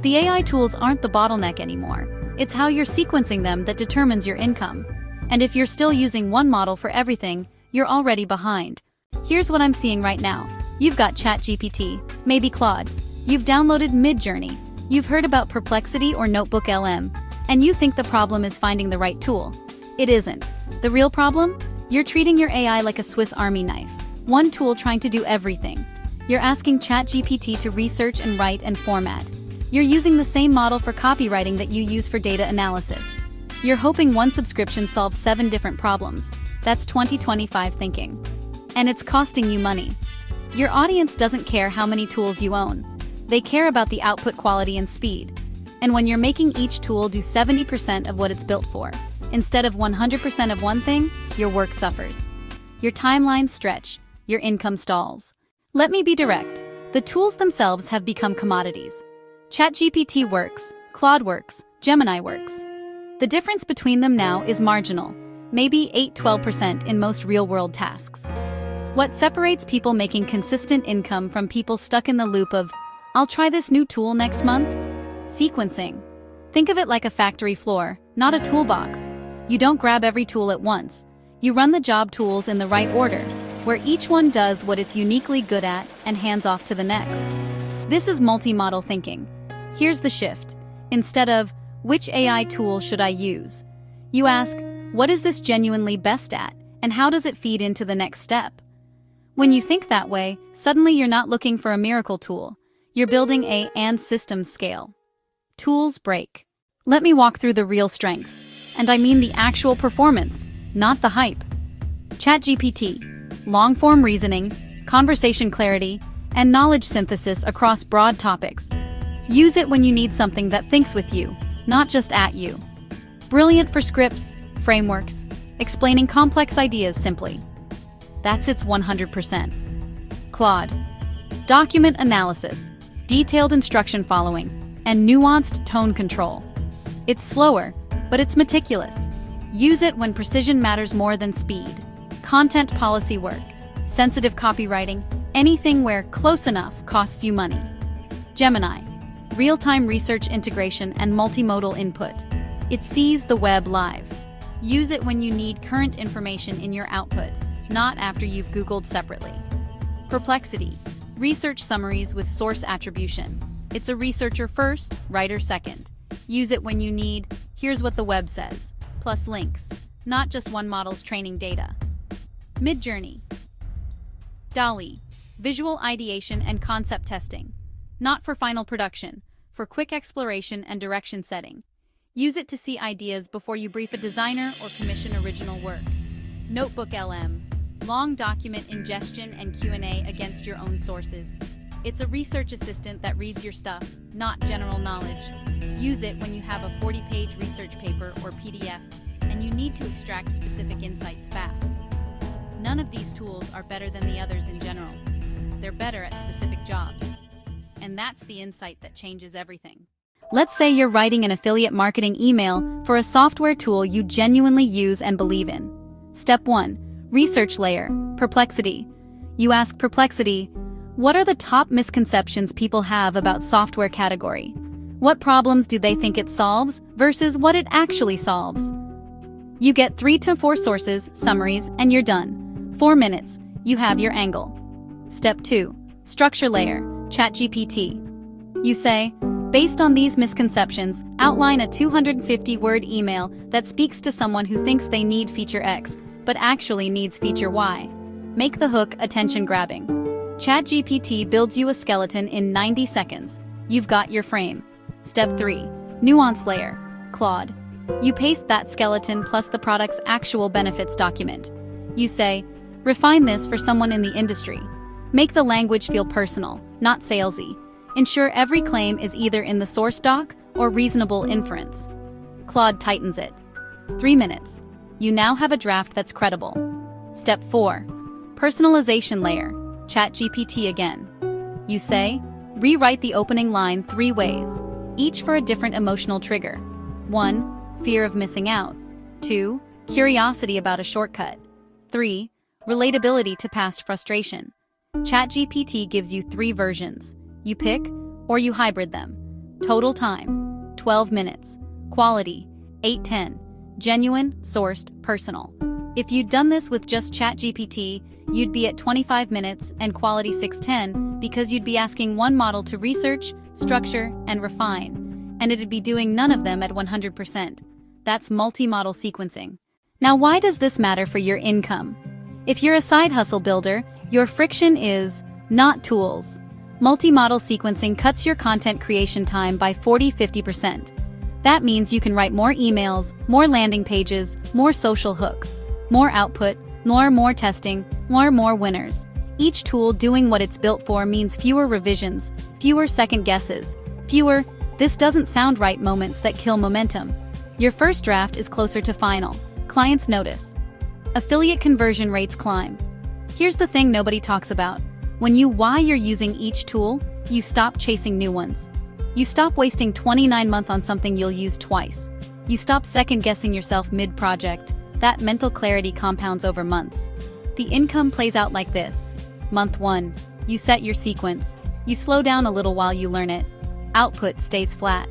The AI tools aren't the bottleneck anymore. It's how you're sequencing them that determines your income. And if you're still using one model for everything, you're already behind. Here's what I'm seeing right now. You've got ChatGPT, maybe Claude. You've downloaded Midjourney. You've heard about Perplexity or Notebook LM. And you think the problem is finding the right tool. It isn't. The real problem? You're treating your AI like a Swiss Army knife. One tool trying to do everything. You're asking ChatGPT to research and write and format. You're using the same model for copywriting that you use for data analysis. You're hoping one subscription solves 7 different problems. That's 2025 thinking. And it's costing you money. Your audience doesn't care how many tools you own. They care about the output quality and speed. And when you're making each tool do 70% of what it's built for, instead of 100% of one thing, your work suffers. Your timelines stretch, your income stalls. Let me be direct. The tools themselves have become commodities. ChatGPT works, Claude works, Gemini works. The difference between them now is marginal, maybe 8–12% in most real-world tasks. What separates people making consistent income from people stuck in the loop of, "I'll try this new tool next month"? Sequencing. Think of it like a factory floor, not a toolbox. You don't grab every tool at once. You run the job tools in the right order, where each one does what it's uniquely good at and hands off to the next. This is multi-model thinking. Here's the shift. Instead of, "Which AI tool should I use?" you ask, "What is this genuinely best at, and how does it feed into the next step?" When you think that way, suddenly you're not looking for a miracle tool. You're building and systems scale. Tools break. Let me walk through the real strengths. And I mean the actual performance, not the hype. ChatGPT. Long-form reasoning, conversation clarity, and knowledge synthesis across broad topics. Use it when you need something that thinks with you, not just at you. Brilliant for scripts, frameworks, explaining complex ideas simply. That's its 100%. Claude. Document analysis, detailed instruction following, and nuanced tone control. It's slower, but it's meticulous. Use it when precision matters more than speed. Content policy work, sensitive copywriting, anything where close enough costs you money. Gemini. Real-time research integration and multimodal input. It sees the web live. Use it when you need current information in your output, not after you've Googled separately. Perplexity. Research summaries with source attribution. It's a researcher first, writer second. Use it when you need, "Here's what the web says," plus links, not just one model's training data. Midjourney. DALL-E. Visual ideation and concept testing. Not for final production, for quick exploration and direction setting. Use it to see ideas before you brief a designer or commission original work. Notebook LM. Long document ingestion and Q&A against your own sources. It's a research assistant that reads your stuff, not general knowledge. Use it when you have a 40-page research paper or PDF, and you need to extract specific insights fast. None of these tools are better than the others in general. They're better at specific jobs. And that's the insight that changes everything. Let's say you're writing an affiliate marketing email for a software tool you genuinely use and believe in. Step 1. Research layer, Perplexity. You ask Perplexity, what are the top misconceptions people have about software category? What problems do they think it solves versus what it actually solves? You get 3 to 4 sources, summaries, and you're done. 4 minutes, you have your angle. Step 2. Structure layer, ChatGPT. You say, based on these misconceptions, outline a 250-word email that speaks to someone who thinks they need feature X, but actually needs feature Y. Make the hook attention-grabbing. ChatGPT builds you a skeleton in 90 seconds. You've got your frame. Step 3. Nuance layer, Claude. You paste that skeleton plus the product's actual benefits document. You say, refine this for someone in the industry. Make the language feel personal, not salesy. Ensure every claim is either in the source doc or reasonable inference. Claude tightens it. 3 minutes. You now have a draft that's credible. Step 4. Personalization layer, ChatGPT again. You say, rewrite the opening line 3 ways, each for a different emotional trigger. 1. Fear of missing out. 2. Curiosity about a shortcut. 3. Relatability to past frustration. ChatGPT gives you 3 versions. You pick, or you hybrid them. Total time, 12 minutes. Quality, 8-10. Genuine, sourced, personal. If you'd done this with just ChatGPT, you'd be at 25 minutes and quality 6-10 because you'd be asking one model to research, structure, and refine, and it'd be doing none of them at 100%. That's multi-model sequencing. Now, why does this matter for your income? If you're a side hustle builder, your friction is not tools. Multi-model sequencing cuts your content creation time by 40–50%. That means you can write more emails, more landing pages, more social hooks, more output, more testing, more winners. Each tool doing what it's built for means fewer revisions, fewer second guesses, fewer "this doesn't sound right" moments that kill momentum. Your first draft is closer to final. Clients notice. Affiliate conversion rates climb. Here's the thing nobody talks about. When why you're using each tool, you stop chasing new ones. You stop wasting 29 months on something you'll use twice. You stop second-guessing yourself mid-project. That mental clarity compounds over months. The income plays out like this. Month 1, you set your sequence. You slow down a little while you learn it. Output stays flat.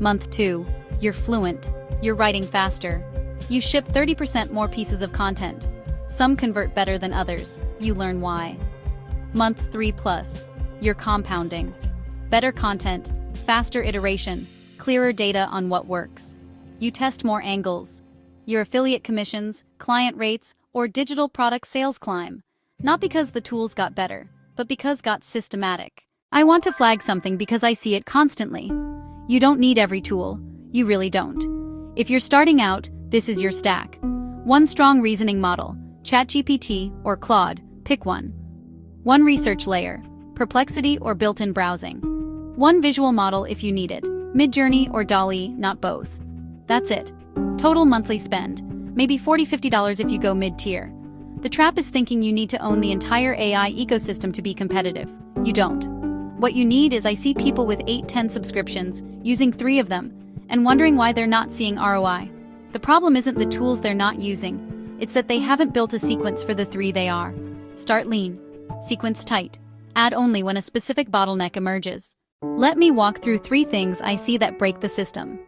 Month 2, you're fluent. You're writing faster. You ship 30% more pieces of content. Some convert better than others. You learn why. Month 3+, you're compounding. Better content, faster iteration, clearer data on what works. You test more angles. Your affiliate commissions, client rates, or digital product sales climb. Not because the tools got better, but because got systematic. I want to flag something because I see it constantly. You don't need every tool. You really don't. If you're starting out, this is your stack. One strong reasoning model, ChatGPT or Claude, pick one. One research layer, Perplexity or built-in browsing. One visual model if you need it, Midjourney or DALL-E, not both. That's it. Total monthly spend, maybe $40–50 if you go mid-tier. The trap is thinking you need to own the entire AI ecosystem to be competitive. You don't. What you need is I see people with 8–10 subscriptions, using 3 of them, and wondering why they're not seeing ROI. The problem isn't the tools they're not using, it's that they haven't built a sequence for the 3 they are. Start lean. Sequence tight. Add only when a specific bottleneck emerges. Let me walk through 3 things I see that break the system.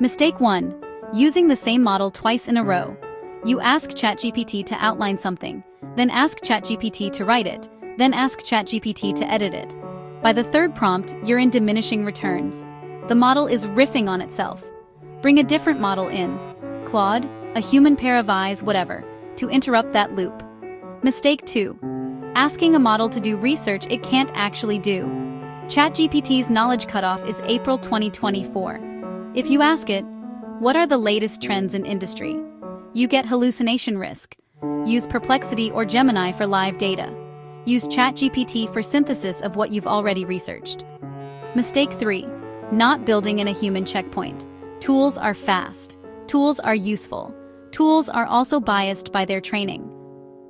Mistake 1. Using the same model twice in a row. You ask ChatGPT to outline something, then ask ChatGPT to write it, then ask ChatGPT to edit it. By the 3rd prompt, you're in diminishing returns. The model is riffing on itself. Bring a different model in. Claude, a human pair of eyes, whatever, to interrupt that loop. Mistake 2. Asking a model to do research it can't actually do. ChatGPT's knowledge cutoff is April 2024. If you ask it, what are the latest trends in industry? You get hallucination risk. Use Perplexity or Gemini for live data. Use ChatGPT for synthesis of what you've already researched. Mistake 3. Not building in a human checkpoint. Tools are fast. Tools are useful. Tools are also biased by their training.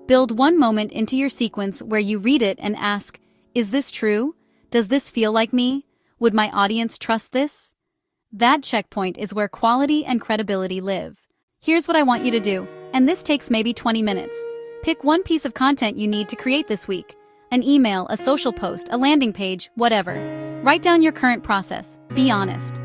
Build one moment into your sequence where you read it and ask, is this true? Does this feel like me? Would my audience trust this? That checkpoint is where quality and credibility live. Here's what I want you to do, and this takes maybe 20 minutes. Pick one piece of content you need to create this week. An email, a social post, a landing page, whatever. Write down your current process. Be honest.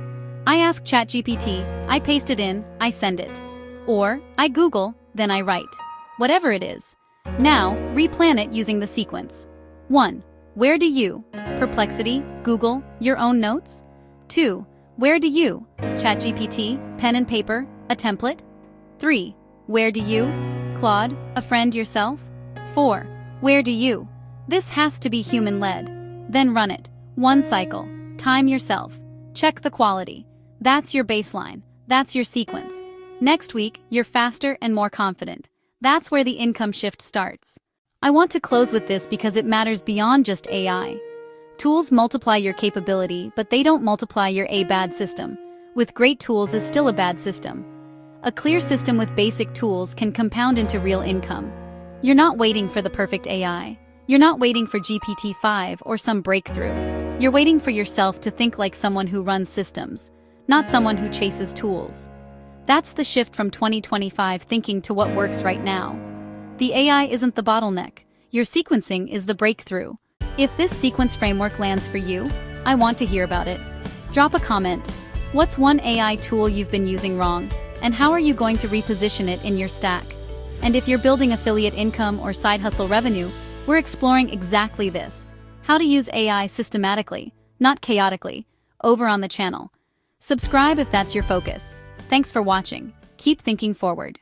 I ask ChatGPT, I paste it in, I send it. Or, I Google, then I write. Whatever it is. Now, replan it using the sequence. 1. Where do you, Perplexity, Google, your own notes? 2. Where do you, ChatGPT, pen and paper, a template? 3. Where do you, Claude, a friend yourself? 4. Where do you? This has to be human-led. Then run it. 1 cycle. Time yourself. Check the quality. That's your baseline. That's your sequence. Next week, you're faster and more confident. That's where the income shift starts. I want to close with this because it matters beyond just AI. Tools multiply your capability, but they don't multiply your bad system. With great tools is still a bad system. A clear system with basic tools can compound into real income. You're not waiting for the perfect AI. You're not waiting for GPT-5 or some breakthrough. You're waiting for yourself to think like someone who runs systems, not someone who chases tools. That's the shift from 2025 thinking to what works right now. The AI isn't the bottleneck. Your sequencing is the breakthrough. If this sequence framework lands for you, I want to hear about it. Drop Drop a comment. What's one AI tool you've been using wrong, and how are you going to reposition it in your stack? And if you're building affiliate income or side hustle revenue, we're exploring exactly this: how to use AI systematically, not chaotically, over on the channel. Subscribe if that's your focus. Thanks for watching. Keep thinking forward.